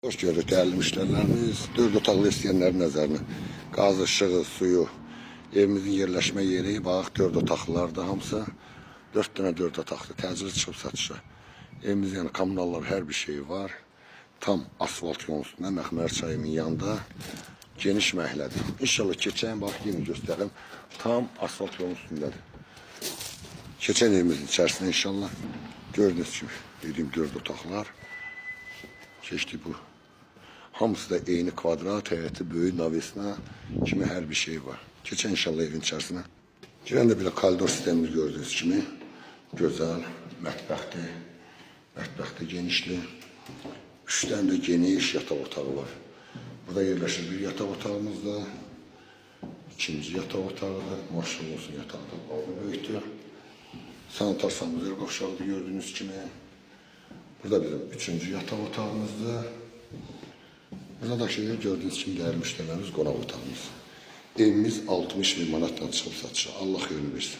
Hoş gördük değerli müşterilerimiz. 4 otaqlı istəyənlərin nəzərinə. Qazı, ışığı, suyu, evimizin yerləşmə yeri, bax 4 otaqlılardır hamısı. 4 dənə 4 otaqlı, təcili çıxıb satışa. Evimizin yəni kommunallar, hər bir şeyi var. Tam asfalt yolun üstündə, Məxmər çayının yanında. Geniş məhəllədir. İnşallah keçən, bax yeni göstərim. Tam asfalt yolun üstündədir. Keçən evimizin içərisində inşallah. Gördüğünüz kimi, dediyim 4 otaqlar. Keçdi bu. Hamısı da eyni kvadrat, həyəti böyük, navesinə kimi hər bir şey var. Keçən inşallah evin içərisinə. Girən də belə koridor sistemimiz gördüğünüz kimi. Gözəl, mətbəxdir. Mətbəxdə genişli. 3 dənə də geniş yataq otağı var. Burada yerləşir bir yataq otağımızda. İkinci yataq otağıdır. Maşallah olsun yatağı da böyükdür. Sanitar sanuzör qovşağı gördüğünüz kimi. Burada bizim 3-cü yataq otağımızdır. Burada da gördüğünüz kimi değerli müşterilerimiz qonaq otağımız. Evimiz 60.000 manatdan çıxıb satışa. Allah xeyrini versin.